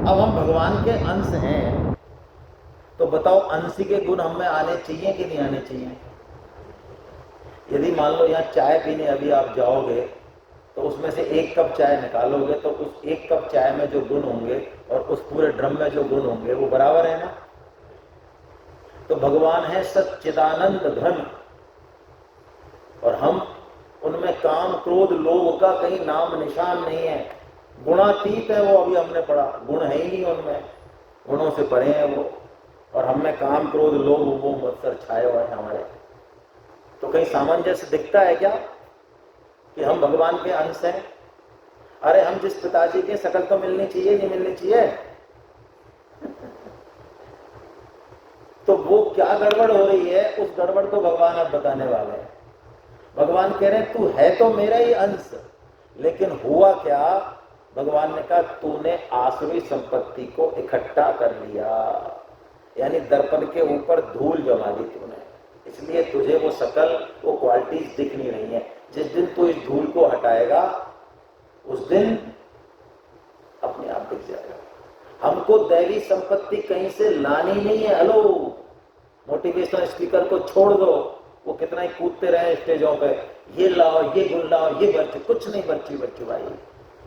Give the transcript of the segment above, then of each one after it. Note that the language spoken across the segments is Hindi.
अब हम भगवान के अंश हैं, तो बताओ अंशी के गुण हमें आने चाहिए कि नहीं आने चाहिए? यदि मान लो यहाँ चाय पीने अभी आप जाओगे, तो उसमें से एक कप चाय निकालोगे, तो उस एक कप चाय में जो गुण होंगे और उस पूरे ड्रम में जो गुण होंगे वो बराबर है ना? तो भगवान है सच्चिदानंद घन, और हम उनमें काम क्रोध लोभ का कहीं नाम निशान नहीं है। गुणातीत है वो, अभी हमने पढ़ा, गुण है ही नहीं उनमें, गुणों से परे हैं वो, और हमें काम क्रोध लोभ वो मत्सर छाए हुए हैं हमारे। तो कहीं सामंजस्य दिखता है क्या कि हम भगवान के अंश हैं? अरे हम जिस पिताजी के शकल तो मिलनी चाहिए, नहीं मिलनी चाहिए? तो वो क्या गड़बड़ हो रही है, उस गड़बड़ को भगवान अब बताने वाले हैं। भगवान कह रहे हैं तू है तो मेरा ही अंश, लेकिन हुआ क्या? भगवान ने कहा तूने आसुरी संपत्ति को इकट्ठा कर लिया, यानी दर्पण के ऊपर धूल जमा दी तूने, इसलिए तुझे वो शकल, वो क्वालिटीज दिख नहीं रही है। जिस दिन तू इस धूल को हटाएगा उस दिन अपने आप दिख जाएगा। हमको दैवी संपत्ति कहीं से लानी नहीं है। हेलो, मोटिवेशनल स्पीकर को छोड़ दो, वो कितना ही कूदते रहे स्टेजों पे, ये लाओ, ये गुण लाओ, ये बर्ची, कुछ नहीं बर्ची बर्ची भाई।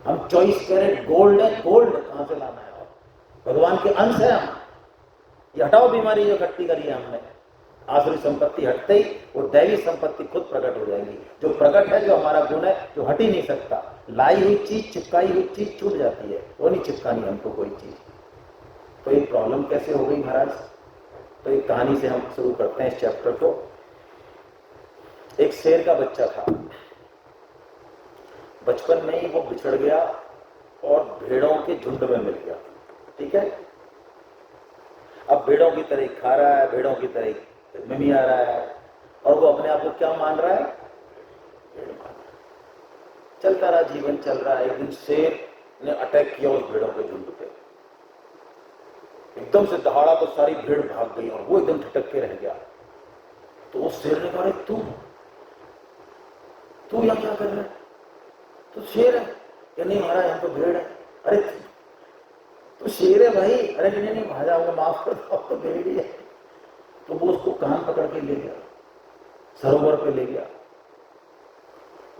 हम 24 कैरेट गोल्ड है, गोल्ड कहां से लाना है? भगवान के अंश है हम। ये हटाओ बीमारी जो इकट्ठी करी है हमने। आसुरी संपत्ति हटते ही वो दैवी संपत्ति खुद प्रकट हो जाएगी। जो प्रकट है, जो हमारा गुण है, जो हट ही नहीं सकता। लाई हुई चीज, चिपकाई हुई चीज छूट जाती है, वो नहीं चिपकानी हमको कोई चीज। तो ये प्रॉब्लम कैसे हो गई महाराज? तो एक कहानी से हम शुरू करते हैं इस चैप्टर को। एक शेर का बच्चा था, बचपन में ही वो बिछड़ गया और भेड़ों के झुंड में मिल गया। ठीक है, अब भेड़ों की तरह खा रहा है, भेड़ों की तरह मिमिया रहा है, और वो अपने आप को क्या मान रहा है? भेड़ मान रहा है। चलता रहा, जीवन चल रहा है। एक दिन शेर ने अटैक किया उस भेड़ों के झुंड पे, एकदम से दहाड़ा तो सारी भीड़ भाग गई और वो एकदम ठटक के रह गया। तो उस शेर ने कहा तू यहाँ क्या कर रहा है? तू शेर है? या नहीं महाराज, हम तो भेड़ है। अरे तो शेर है भाई। अरे नहीं नहीं भाजा होगा, माफ कर दो, तो भेड़ ही है। तो वो उसको कान पकड़ के ले गया, सरोवर पे ले गया,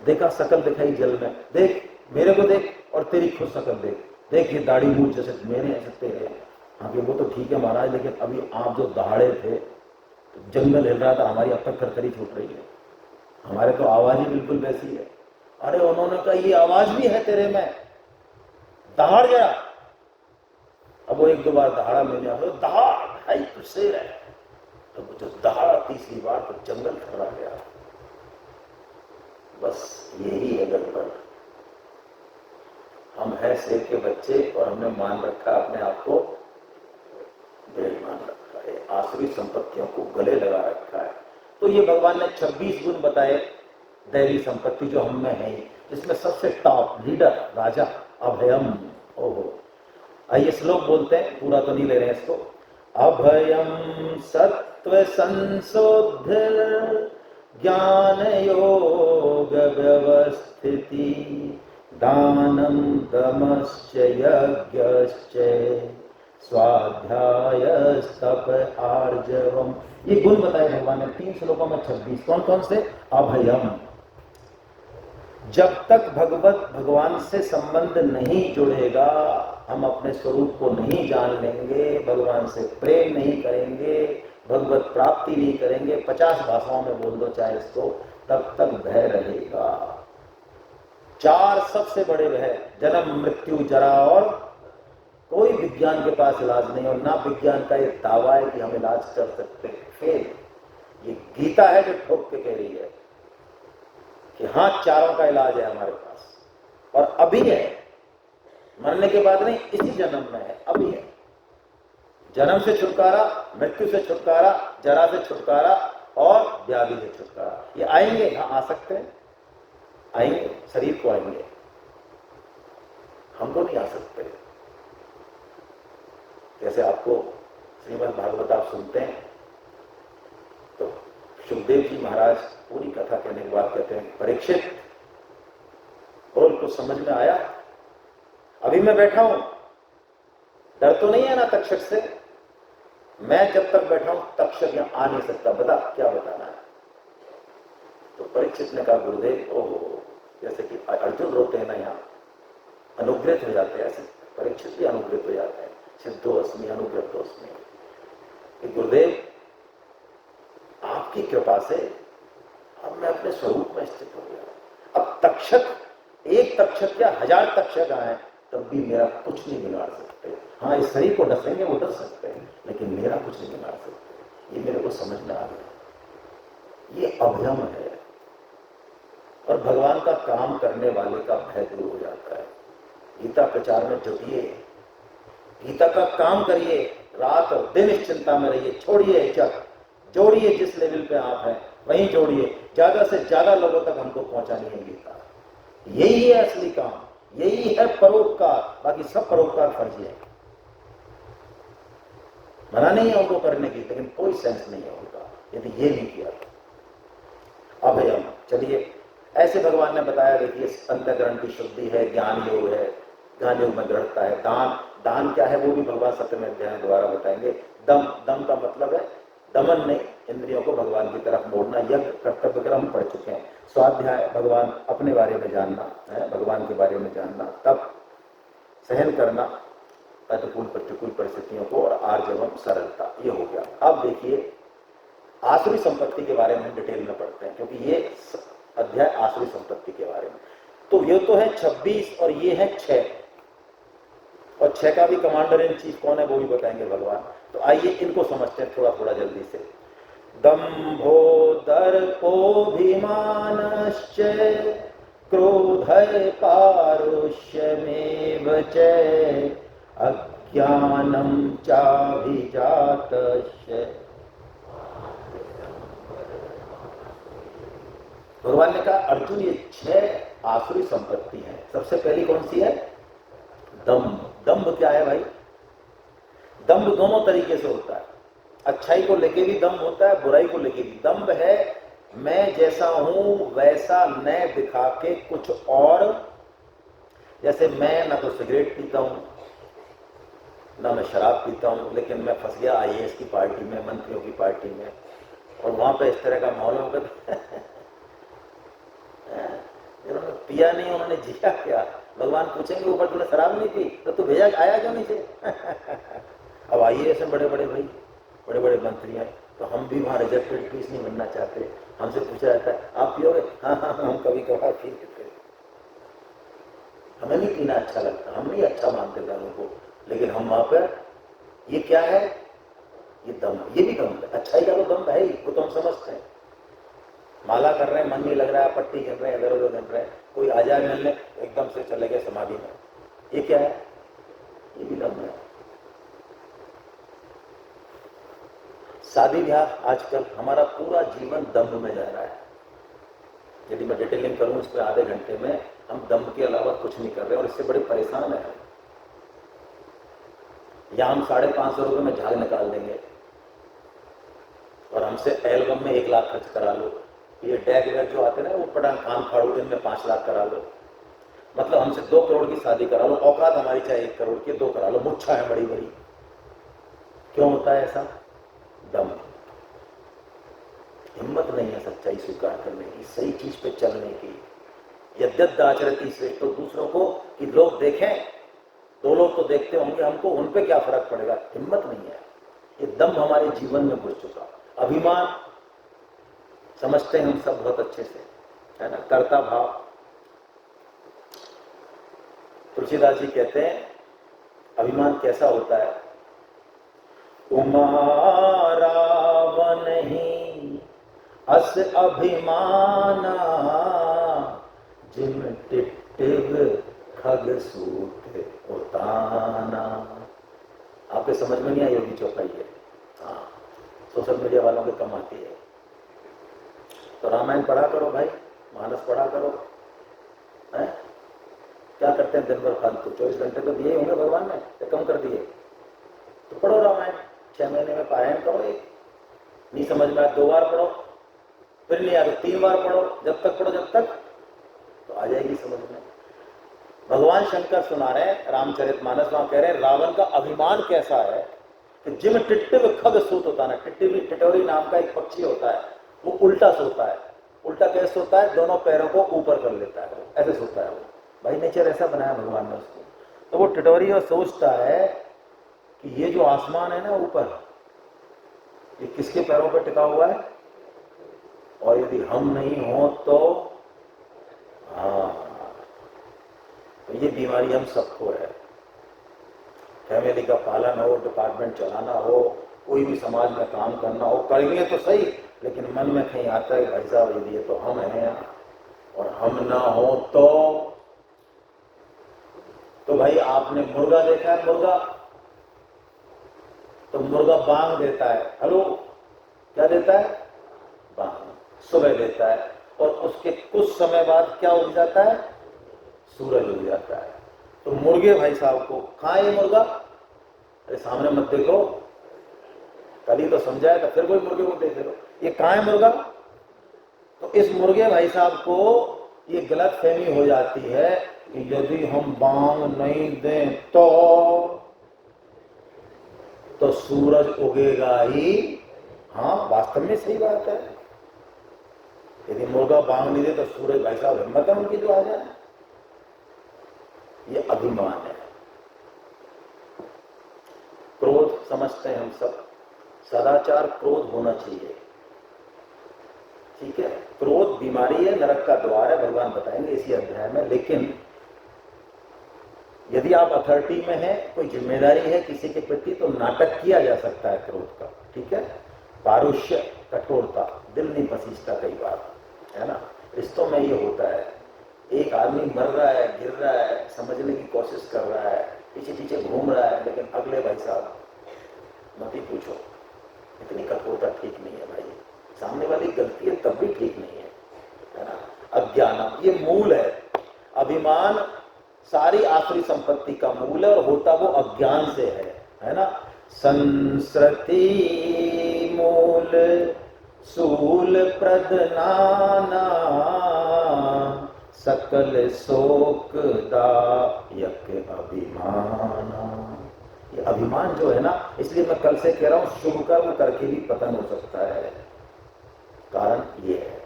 देखा शकल दिखाई जल में, देख मेरे को देख और तेरी खुद शकल देख, देख ये दाढ़ी मूछ जैसे मेरे ऐसे तेरे। हाँ वो तो ठीक है महाराज, लेकिन अभी आप जो दहाड़े थे, तो जंगल हिल रहा था, हमारी अब तक थरथरी छूट रही है, हमारे तो आवाज ही बिल्कुल वैसी है। अरे उन्होंने कहा ये आवाज भी है तेरे में, दहाड़ गया। अब वो एक दो बार दहाड़ा मिल गया, दहाड़ भाई तू शेर है। तो जो दहाड़ा तीसरी बार तो जंगल खड़ा गया। बस यही है गड़बड़। हम है शेर के बच्चे और हमने मान रखा अपने आप को भेड़ मान रखा है, आसुरी संपत्तियों को गले लगा रखा है। तो ये भगवान ने 26 गुण बताए दैवी संपत्ति जो हम में है, जिसमें सबसे टॉप लीडर राजा अभयम। ओहो, आइए श्लोक बोलते हैं, पूरा तो नहीं ले रहे हैं इसको। अभयम सत्व संशोध्य ज्ञान योग व्यवस्थिति दानम दमश्च यज्ञश्च स्वाध्यायस्तप आर्जवम। ये गुण बताए भगवान ने 3 श्लोकों में 26। कौन कौन से? अभयम, जब तक भगवान से संबंध नहीं जुड़ेगा, हम अपने स्वरूप को नहीं जान लेंगे, भगवान से प्रेम नहीं करेंगे, भगवत प्राप्ति नहीं करेंगे, 50 भाषाओं में बोल दो चाहे इसको, तब तक भय रहेगा। 4 सबसे बड़े भय, जन्म मृत्यु जरा, और कोई विज्ञान के पास इलाज नहीं, और ना विज्ञान का ये दावा है कि हम इलाज कर सकते हैं। फेल। ये गीता है जो ठोक के कह रही है कि हाँ, चारों का इलाज है हमारे पास, और अभी है, मरने के बाद नहीं, इसी जन्म में है, अभी है। जन्म से छुटकारा, मृत्यु से छुटकारा, जरा से छुटकारा और व्याधि से छुटकारा। ये आएंगे, हाँ आ सकते हैं, आएंगे, शरीर को आएंगे, हमको नहीं आ सकते। जैसे आपको श्रीमद् भागवत आप सुनते हैं तो सुखदेव जी महाराज पूरी कथा कहने के बाद कहते हैं, परीक्षित और कुछ समझ में आया? अभी मैं बैठा हूं, डर तो नहीं है ना तक्षक से? मैं जब तक बैठा हूं तक्षक यहां आ नहीं सकता, बता क्या बताना है? तो परीक्षित ने कहा गुरुदेव, ओहो, जैसे कि अर्जुन रोते हैं ना, यहाँ अनुग्रहित हो जाते हैं, ऐसे परीक्षित भी अनुग्रहित हो जाते हैं। सिद्धोस्मि अनुग्रहितोस्मि कि गुरुदेव आपकी कृपा से अब मैं अपने स्वरूप में स्थित हो गया। अब तक्षक, एक तक्षक या 1000 तक्षक आए तब भी मेरा कुछ नहीं बिगाड़ सकते। हाँ, इस शरीर को डसेंगे, वो डस सकते हैं, लेकिन मेरा कुछ नहीं बिगाड़ सकते। ये मेरे को समझ में आ गया। ये अभयम है, और भगवान का काम करने वाले का भय दूर हो जाता है। गीता प्रचार में जुटिए, गीता का काम करिए, रात और दिन इस चिंता में रहिए, छोड़िए हिचक, जोड़िए जिस लेवल पे आप हैं वहीं जोड़िए, ज्यादा से ज्यादा लोगों तक हमको पहुंचानी है गीता। यही है असली काम, यही है परोपकार। बाकी सब परोपकार फर्जी है, मना नहीं है उनको करने की, लेकिन कोई सेंस नहीं है उनका यदि ये नहीं किया तो। अभयम, चलिए ऐसे भगवान ने बताया, देखिए अंतःकरण की शुद्धि है, ज्ञान योग है, ज्ञान योग में दृढ़ता है। दान, दान क्या है वो भी भगवान सप्तम अध्याय द्वारा बताएंगे। दम, दम का मतलब है दमन नहीं, इंद्रियों को भगवान की तरफ मोड़ना। यज्ञ कर्तव्य कर्म पढ़ चुके हैं। स्वाध्याय भगवान अपने बारे में जानना है, भगवान के बारे में जानना। तब सहन करना प्रतिकूल प्रतिकूल परिस्थितियों को, और आर्जवम सरलता, ये हो गया। अब देखिए आसुरी संपत्ति के बारे में डिटेल में पढ़ते हैं, क्योंकि ये अध्याय आसुरी संपत्ति के बारे में। तो ये तो है 26 और ये है 6, और 6 का भी कमांडर इन चीफ कौन है वो भी बताएंगे भगवान। तो आइए इनको समझते हैं थोड़ा थोड़ा जल्दी से। दम्भो दर्पोऽभिमानश्च क्रोधः पारुष्यमेव च अज्ञानं चाभिजातस्य। भगवान ने कहा अर्जुन ये 6 आसुरी संपत्ति हैं। सबसे पहली कौन सी है? दम्भ। दम्भ क्या है भाई? दम्भ दोनों तरीके से होता है। अच्छाई को लेके भी दम्भ होता है, बुराई को लेके भी। दम्भ है मैं जैसा हूं वैसा न दिखा के कुछ और, जैसे मैं ना तो सिगरेट पीता हूं ना मैं शराब पीता हूं, लेकिन मैं फंस गया IAS की पार्टी में, मंत्रियों की पार्टी में, और वहां पे इस तरह का माहौल होगा। उन्होंने पिया नहीं, उन्होंने जिया क्या? भगवान पूछेंगे ऊपर तूने शराब नहीं पी तो तू भेजा आया क्यों नहीं थे? अब IAS में बड़े बड़े भाई, बड़े बड़े मंत्री हैं, तो हम भी वहां रिजेक्टेड पीस नहीं बनना चाहते। हमसे पूछा जाता है आप पियोगे? हाँ हाँ, हम कभी कभार पी लेते। हमें नहीं पीना अच्छा लगता, हम नहीं अच्छा मानते लोगों को, लेकिन हम वहां पर, ये क्या है? ये दम, ये भी दम है। अच्छाई का तो दम है ही, वो तो हम समझते हैं। माला कर रहे हैं, मन नहीं लग रहा है, पट्टी गिन रहे हैं, इधर उधर गिन रहे हैं, कोई आ जाए मिलने एकदम से चले गए समाधि में, ये क्या है? ये भी दम है। शादी ब्याह आजकल हमारा पूरा जीवन दम्भ में जा रहा है। यदि मैं डिटेलिंग करूं इस पर आधे घंटे में, हम दम्भ के अलावा कुछ नहीं कर रहे, और इससे बड़े परेशान है। या हम 550 रुपये में झाग निकाल देंगे, और हमसे एल्बम में 1 लाख खर्च करा लो। ये डैग वैग जो आते ना, वो पटांग कान फाड़ू, इनमें 5 लाख करा लो। मतलब हमसे 2 करोड़ की शादी करा लो, औकात हमारी चाहे 1 करोड़ की, 2 करा लो, मुच्छा है बड़ी बड़ी। क्यों होता है ऐसा? दम, हिम्मत नहीं है सच्चाई स्वीकार करने की, सही चीज पे चलने की। यद्यदाचरति श्रेष्ठ, तो दूसरों को कि लोग देखें, 2 लोग तो देखते होंगे हमको, उन पे क्या फर्क पड़ेगा? हिम्मत नहीं है। ये दम हमारे जीवन में घुस चुका। अभिमान समझते हैं हम सब बहुत अच्छे से, है ना, कर्ता भाव। तुलसीदास जी कहते हैं अभिमान कैसा होता है? उमा रावण ही अस अभिमाना, जिम टिटिव खग सूत उताना। आपके समझ में नहीं आई होगी चौपाई है? हाँ, सोशल मीडिया वालों के कम आती है। तो रामायण पढ़ा करो भाई, मानस पढ़ा करो। है क्या करते हैं दिन भर फालतू? 24 घंटे तो दिए होंगे भगवान ने, या कम कर दिए? तो पढ़ो रामायण, 6 महीने में पारायण करो। एक नहीं समझ में आया 2 बार पढ़ो, फिर नहीं आया तो 3 बार पढ़ो, जब तक पढ़ो जब तक, तो आ जाएगी समझ में। भगवान शंकर सुना रहे हैं रामचरितमानस, वहां कह रहे हैं रावण का अभिमान कैसा है कि जिम टिट्टिव खग सूत होता है ना, टिटोरी नाम का एक पक्षी होता है, वो उल्टा सोता है। उल्टा कैसे सोता है? दोनों पैरों को ऊपर कर लेता है, ऐसे सोता है वो। भाई नेचर ऐसा बनाया भगवान ने उसको। तो वो टिटोरी और सोचता है कि ये जो आसमान है ना ऊपर, ये किसके पैरों पर टिका हुआ है, और यदि हम नहीं हो तो हाँ, तो ये बीमारी हम सबको है। फैमिली का पालन हो, डिपार्टमेंट चलाना हो, कोई भी समाज में काम करना हो, करेंगे तो सही, लेकिन मन में कहीं आता है भाई साहब यदि ये तो हम हैं और हम ना हो तो भाई आपने मुर्गा देखा है? मुर्गा तो मुर्गा बांग देता है, हेलो क्या देता है? बांग, सुबह देता है, और उसके कुछ समय बाद क्या उग जाता है? सूरज उग जाता है। तो मुर्गे भाई साहब को, कहाँ ये मुर्गा? अरे सामने मत देखो, कल ही तो समझाया था, फिर कोई मुर्गे को देख लो, ये कहाँ है मुर्गा? तो इस मुर्गे भाई साहब को ये गलत फहमी हो जाती है कि यदि हम बांग नहीं दें तो सूरज उगेगा ही। हाँ, वास्तव में सही बात है। यदि मुर्गा बांग नहीं दे तो सूरज, भाई साहब हिम्मत है उनकी जो आ जाए। ये अभिमान है। क्रोध समझते हैं हम सब, सदाचार क्रोध होना चाहिए, ठीक है। क्रोध बीमारी है, नरक का द्वार है, भगवान बताएंगे इसी अध्याय में। लेकिन यदि आप अथॉरिटी में हैं, कोई जिम्मेदारी है किसी के प्रति, तो नाटक किया जा सकता है क्रोध का, ठीक है। पारुष्य, कठोरता, दिल नहीं पसीजता कई बार, है ना। रिश्तों में ये होता है, एक आदमी मर रहा है, गिर रहा है, समझने की कोशिश कर रहा है, पीछे पीछे घूम रहा है, लेकिन अगले भाई साहब मत ही पूछो, इतनी कठोरता ठीक नहीं है भाई। सामने वाली गलती है तब भी ठीक नहीं है ना। अज्ञान ये मूल है। अभिमान सारी आखिरी संपत्ति का मूल है, और होता वो अज्ञान से है ना। संस्कृति मूल सूल प्रदनाना, सकल शोक दायक अभिमाना। ये अभिमान जो है ना, इसलिए मैं कल से कह रहा हूं शुभ कर्म करके भी पतन हो सकता है। कारण ये है।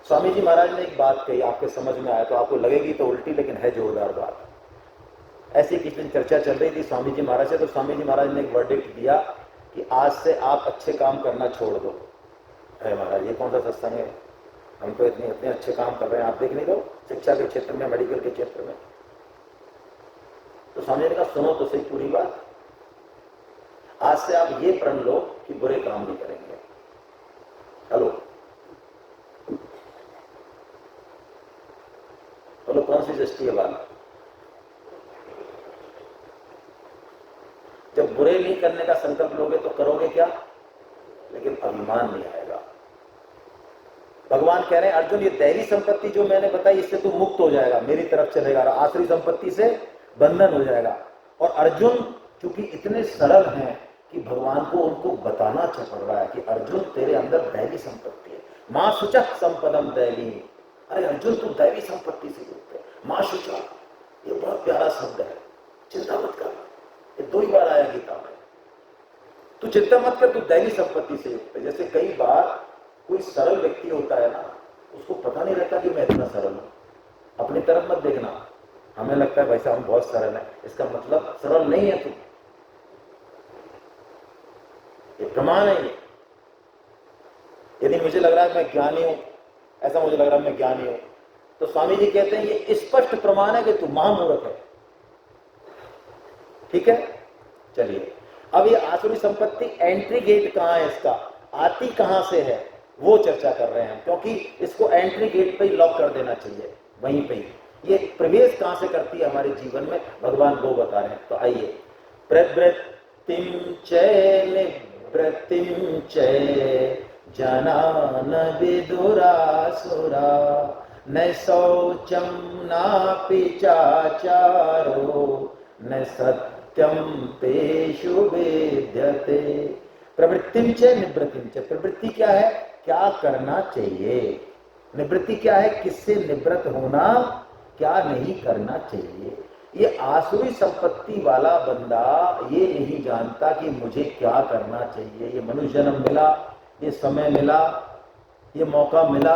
स्वामी जी महाराज ने एक बात कही, आपके समझ में आया तो आपको लगेगी तो उल्टी, लेकिन है जोरदार बात। ऐसी किसी दिन चर्चा चल रही थी स्वामी जी महाराज से, तो स्वामी जी महाराज ने एक वर्डिक्ट दिया कि आज से आप अच्छे काम करना छोड़ दो। अरे महाराज ये कौन सा सत्संग है, हम तो इतने अच्छे काम कर रहे हैं, आप देख नहीं दो शिक्षा के क्षेत्र में, मेडिकल के क्षेत्र में। तो स्वामी जी ने कहा सुनो तो सही पूरी बात, आज से आप ये प्रण लो कि बुरे काम नहीं करेंगे। हेलो बोलो कौन सी दृष्टि है बात? जब बुरे नहीं करने का संकल्प लोगे तो करोगे क्या? लेकिन अभिमान नहीं आएगा। भगवान कह रहे हैं अर्जुन ये दैवी संपत्ति जो मैंने बताई इससे तू मुक्त हो जाएगा, मेरी तरफ चलेगा, आसुरी संपत्ति से बंधन हो जाएगा। और अर्जुन क्योंकि इतने सरल हैं कि भगवान को उनको बताना पड़ रहा है कि अर्जुन तेरे अंदर दैवी संपत्ति है। मां शुचः संपदम दैवी। अरे अर्जुन तू दैवी संपत्ति से युक्त है। मां शुचः ये बहुत प्यारा शब्द है, चिंता मत कर, ये 2 ही बार आया गीता में। तू चिंता मत कर, तू दैवी संपत्ति से युक्त है। जैसे कई बार कोई सरल व्यक्ति होता है ना, उसको पता नहीं रहता कि मैं इतना सरल हूं। अपनी तरफ मत देखना, हमें लगता है भाई साहब हम बहुत सरल है, इसका मतलब सरल नहीं है तू। ये प्रमाण है। ये यदि मुझे लग रहा है मैं ज्ञानी हूं, ऐसा मुझे लग रहा है मैं ज्ञानी हूं, तो स्वामी जी कहते हैं ये स्पष्ट प्रमाण है कि तू महामूर्ख है। ठीक है, चलिए अब ये आसुरी संपत्ति एंट्री गेट कहां है, इसका आती कहां से है, वो चर्चा कर रहे हैं। क्योंकि इसको एंट्री गेट पे ही लॉक कर देना चाहिए, वहीं पे ही। ये प्रवेश कहां से करती है हमारे जीवन में, भगवान वो बता रहे हैं। तो आइए, प्रवृत्तिम चै निवृत्तिम चै जनान विदुरासुरा, न शौचम नापि चाचारो, न सत्यम तेषु विद्यते। प्रवृत्तिम च निवृत्तिम च, प्रवृत्ति क्या है, क्या करना चाहिए, निवृत्ति क्या है? किससे निवृत्त होना, क्या नहीं करना चाहिए। ये आसुरी संपत्ति वाला बंदा ये नहीं जानता कि मुझे क्या करना चाहिए। ये मनुष्य जन्म मिला, ये समय मिला, ये मौका मिला,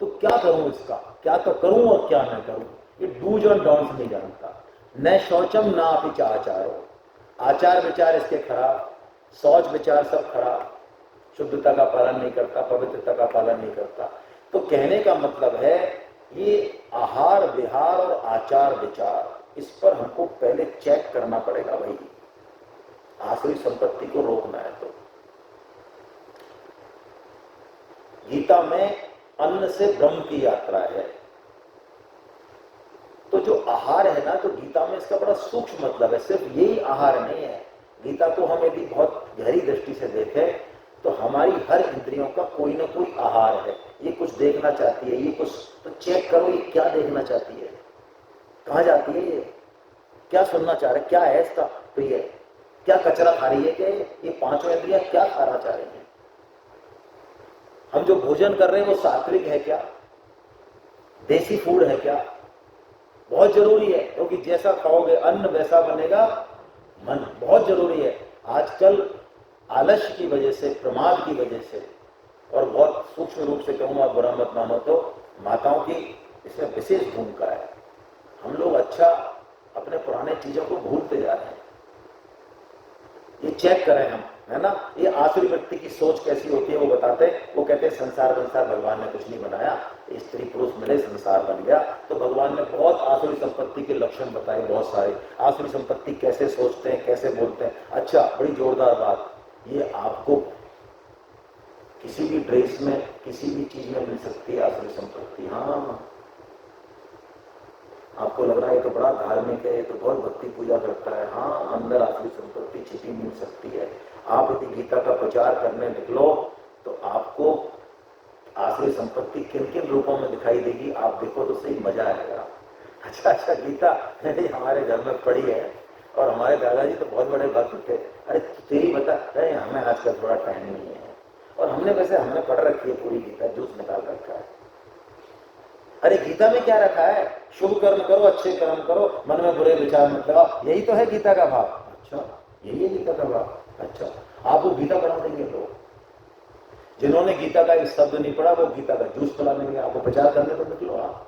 तो क्या करूं इसका, क्या तो करूं और क्या न करूं। ये डूज और डोंट्स नहीं जानता। न शौचम ना अपि आचारो, आचार विचार इसके खराब, शौच विचार सब खराब, शुद्धता का पालन नहीं करता, पवित्रता का पालन नहीं करता। तो कहने का मतलब है ये आहार विहार और आचार विचार, इस पर हमको पहले चेक करना पड़ेगा भाई, आसुरी संपत्ति को रोकना है। तो गीता में अन्न से ब्रह्म की यात्रा है। तो जो आहार है ना, तो गीता में इसका बड़ा सूक्ष्म मतलब है। सिर्फ यही आहार नहीं है। गीता को हम यदि बहुत गहरी दृष्टि से देखें तो हमारी हर इंद्रियों का कोई ना कोई आहार है। ये कुछ देखना चाहती है, ये कुछ, तो चेक करो ये क्या देखना चाहती है, कहाँ जाती है, ये क्या सुनना चाह रहे, क्या है इसका प्रिय, क्या कचरा खा रही है, कि ये पांचों इंद्रियां क्या खाना चाह रही हैं। हम जो भोजन कर रहे हैं वो सात्विक है क्या, देसी फूड है क्या? बहुत जरूरी है, क्योंकि जैसा खाओगे अन्न वैसा बनेगा मन, बहुत जरूरी है। आजकल आलस्य की वजह से, प्रमाद की वजह से, और बहुत सूक्ष्म रूप से कहूंगा, बुरा मत मानो, तो माताओं की इसमें विशेष भूमिका है। हम लोग अच्छा अपने पुराने चीजों को भूलते जा रहे हैं। ये चेक करें हम, है ना। ये आसुरी व्यक्ति की सोच कैसी होती है वो बताते हैं। वो कहते हैं संसार भगवान ने कुछ नहीं बनाया, स्त्री पुरुष मिले संसार बन गया। तो भगवान ने बहुत आसुरी संपत्ति के लक्षण बताए, बहुत सारे। आसुरी संपत्ति कैसे सोचते हैं, कैसे बोलते हैं। अच्छा, बड़ी जोरदार बात, ये आपको किसी भी ड्रेस में, किसी भी चीज में मिल सकती है आसुरी संपत्ति। हाँ, आपको लग रहा है तो बड़ा धार्मिक है, ये तो बहुत भक्ति पूजा करता है। हाँ, अंदर आसुरी संपत्ति छिपी मिल सकती है। आप यदि गीता का प्रचार करने निकलो तो आपको आसुरी संपत्ति किन किन रूपों में दिखाई देगी, आप देखो तो सही, मजा आएगा। अच्छा, गीता हमारे घर में पड़ी है, और हमारे दादाजी तो बहुत बड़े भक्त थे। अरे तेरी बता, अरे हमें आजकल थोड़ा टाइम नहीं है, और हमने पढ़ रखी है पूरी गीता, जूस निकाल रखा है। अरे गीता में क्या रखा है? शुभ कर्म करो, अच्छे कर्म करो, मन में बुरे विचार मत लगाओ, यही तो है गीता का भाव। अच्छा, यही है गीता का भाव। अच्छा, आपको गीता पढ़ा देंगे लोग। जिन्होंने गीता का एक शब्द नहीं पढ़ा वो गीता का जूस पिला देंगे आपको। प्रचार करने तो निकलो आप।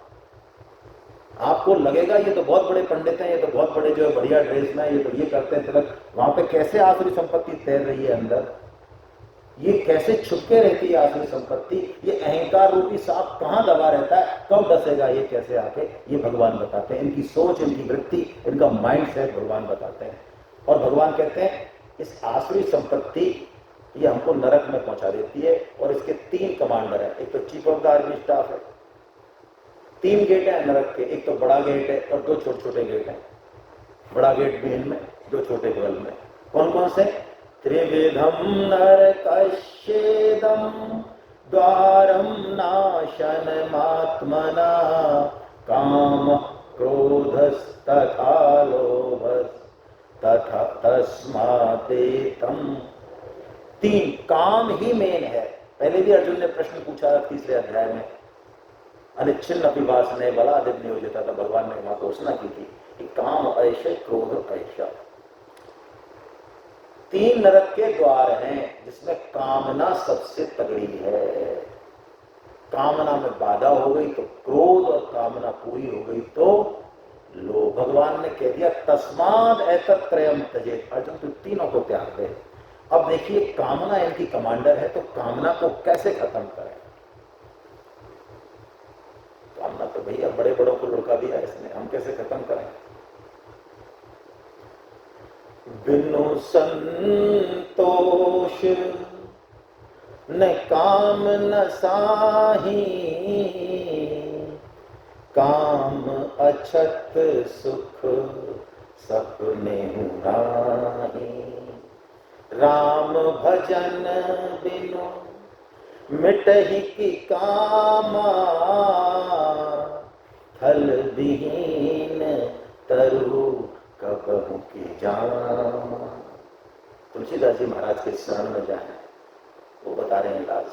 आपको लगेगा ये तो बहुत बड़े पंडित हैं, ये तो बहुत बड़े जो है बढ़िया ड्रेस में, ये तो ये करते हैं तिलक। वहां पे कैसे आसुरी संपत्ति तैर रही है अंदर, ये कैसे छुपके रहती है आसुरी संपत्ति। ये अहंकार रूपी सांप कहां दबा रहता है, कब डसेगा ये, कैसे आके, ये भगवान बताते हैं। इनकी सोच, इनकी वृत्ति, इनका माइंड सेट भगवान बताते हैं। और भगवान कहते हैं इस आसुरी संपत्ति ये हमको नरक में पहुंचा देती है। और इसके 3 कमांडर हैं। एक तो chief of the army staff है। 3 गेट है नरक के, एक तो बड़ा गेट है और 2 छोटे छोटे गेट हैं। बड़ा गेट भी इनमें, 2 छोटे बगल में। कौन कौन से? त्रिविधम नरकस्येदं द्वारम नाशनमात्मना काम क्रोधस्तथा लोभस्तथा तस्मादेतम। 3 काम ही मेन है। पहले भी अर्जुन ने प्रश्न पूछा 3रे अध्याय में, अनिच्छिन्न अभिवासने बलादिव नियोजिता था। भगवान ने वहां घोषणा की थी कि काम ऐसे, क्रोध ऐसा। 3 नरक के द्वार हैं जिसमें कामना सबसे तगड़ी है। कामना में बाधा हो गई तो क्रोध, और कामना पूरी हो गई तो लोभ। भगवान ने कह दिया तस्माद एतत्त्रयम् त्यजेत। अर्जुन तो तीनों को त्याग दे। अब देखिए, कामना इनकी कमांडर है, तो कामना को कैसे खत्म करें। कामना तो भैया बड़े बड़ों को लुढ़का दिया इसने, हम कैसे खत्म करें। बिनु संतोष न काम न साही, काम अछत सुख सपने नाही। राम भजन बिनु मिटहि की कामा, थल विहीन तरु कबहु की जामा। तुलसीदास जी महाराज के शरण में जाए, वो बता रहे हैं इलाज।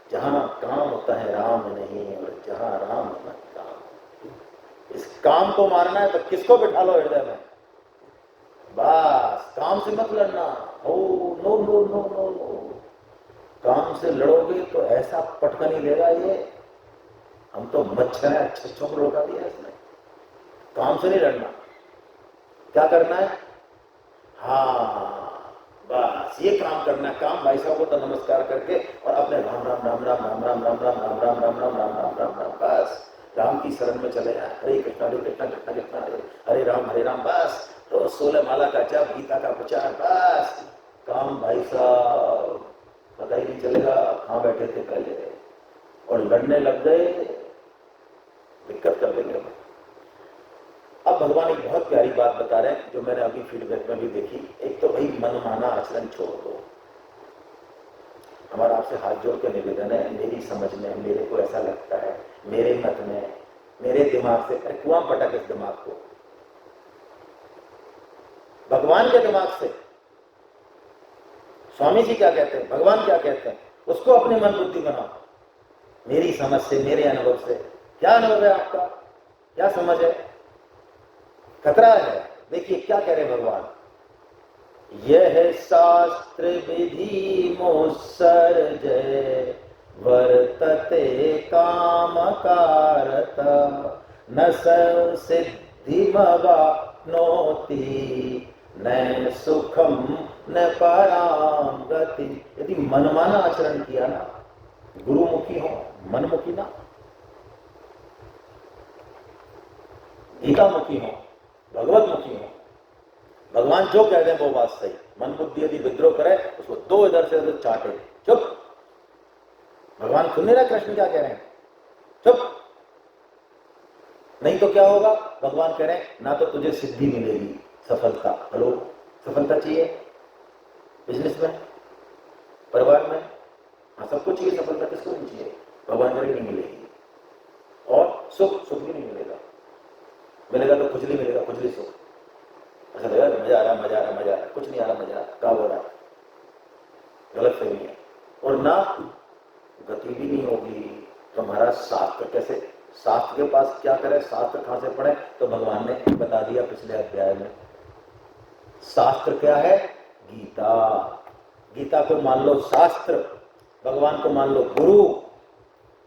जहां काम होता है राम नहीं, और जहां राम न काम। इस काम को मारना है तो किसको बिठा लो हृदय में, बस काम से मत लड़ना। Oh no no no no no, काम से लड़ोगे तो ऐसा पटकनी देगा ये, हम तो मच्छर है, अच्छों को लौटा दिया इसने। काम से नहीं लड़ना, क्या करना है, हाँ बस ये काम करना है। काम भाई साहब को तो नमस्कार करके और अपने राम राम राम राम राम राम राम राम राम राम राम राम राम राम राम राम, बस राम की शरण में चले जाए। हरे कृष्णा कृष्णा कृष्णा हरे राम, बस रोज 16 माला का जप, गीता का प्रचार, बस काम भाई साहब पता ही नहीं चलेगा कहाँ बैठे थे पहले, और लड़ने लग गए, दिक्कत कर देंगे। अब भगवान एक बहुत प्यारी बात बता रहे हैं जो मैंने अभी फीडबैक में भी देखी। एक तो भाई मनमाना आचरण छोड़ दो। हमारा आपसे हाथ जोड़ के निवेदन है, मेरी समझ में, मेरे को ऐसा लगता है, मेरे मत में, मेरे दिमाग से, अरे कुआं पटक इस दिमाग को, भगवान के दिमाग से। स्वामी जी क्या कहते हैं, भगवान क्या कहते हैं, उसको अपनी मन बुद्धि बनाओ। मेरी समझ से, मेरे अनुभव से, क्या अनुभव है आपका, क्या समझ है, खतरा है। देखिए क्या कह रहे भगवान, यह शास्त्र विधि मोत्सर्ज वर्तते काम कारत, न सिद्धिमवाप्नोति न सुखम न पराम गति। यदि मनमाना आचरण किया ना, गुरुमुखी हो, मनमुखी ना, गीतामुखी हो, भगवतमुखी हो, भगवान जो कह दें वो बात सही। मन बुद्धि यदि विद्रोह करे उसको दो इधर से उधर चाटे, चुप। भगवान सुन नहीं रहा कृष्ण क्या कह रहे हैं, चुप। नहीं तो क्या होगा, भगवान कह रहे हैं ना तो तुझे सिद्धि मिलेगी, सफलता, हेलो सफलता चाहिए बिजनेस में, परिवार में, हाँ सबको चाहिए सफलता, किसको नहीं चाहिए, भगवान कह रहे नहीं मिलेगी। और सुख, सुख भी नहीं मिलेगा, मिलेगा तो खुजली मिलेगा, खुजली सुख। ऐसा लगेगा मजा आ रहा, मजा आ रहा, मजा आ रहा, कुछ नहीं आ रहा, मजा आ रहा, क्या हो रहा है, गलत फहमी है। और ना गति भी नहीं होगी। तो महाराज शास्त्र कैसे, शास्त्र के पास क्या करें, शास्त्र कहां से पढ़े, तो भगवान ने बता दिया पिछले अध्याय में। शास्त्र क्या है, गीता। गीता को मान लो शास्त्र, भगवान को मान लो गुरु,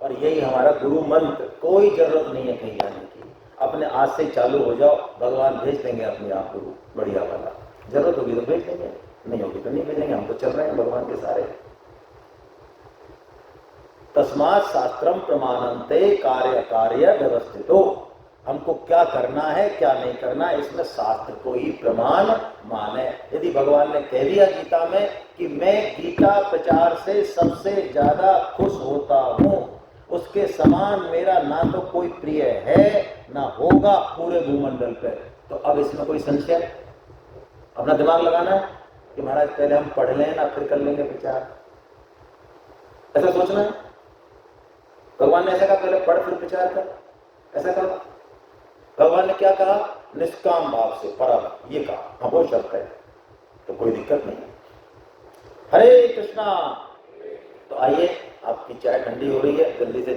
और यही हमारा गुरु मंत्र। कोई जरूरत नहीं है कहीं जाने की, अपने आज से चालू हो जाओ, भगवान भेज देंगे अपने आप गुरु बढ़िया वाला। जरूरत होगी तो भेज देंगे, नहीं होगी तो नहीं भेजेंगे, हम तो चल रहे हैं भगवान के सारे। तस्मात् शास्त्रम प्रमाणन्ते कार्य कार्य व्यवस्थितो। हमको क्या करना है क्या नहीं करना है, इसमें शास्त्र को ही प्रमाण माने। यदि भगवान ने कह दिया गीता में कि मैं गीता प्रचार से सबसे ज्यादा खुश होता हूं, उसके समान मेरा ना तो कोई प्रिय है ना होगा पूरे भूमंडल पे, तो अब इसमें कोई संशय, अपना दिमाग लगाना है कि महाराज पहले हम पढ़ लें ना फिर कर लेंगे प्रचार, ऐसा सोचना है। भगवान ने ऐसा कहा पहले पढ़ फिर प्रचार कर, ऐसा कहा। भगवान ने क्या कहा, निष्काम भाव से परम, ये कहा, हाँ वो शर्त है, तो कोई दिक्कत नहीं है। हरे कृष्णा। तो आइए, आपकी चाय ठंडी हो रही है, जल्दी से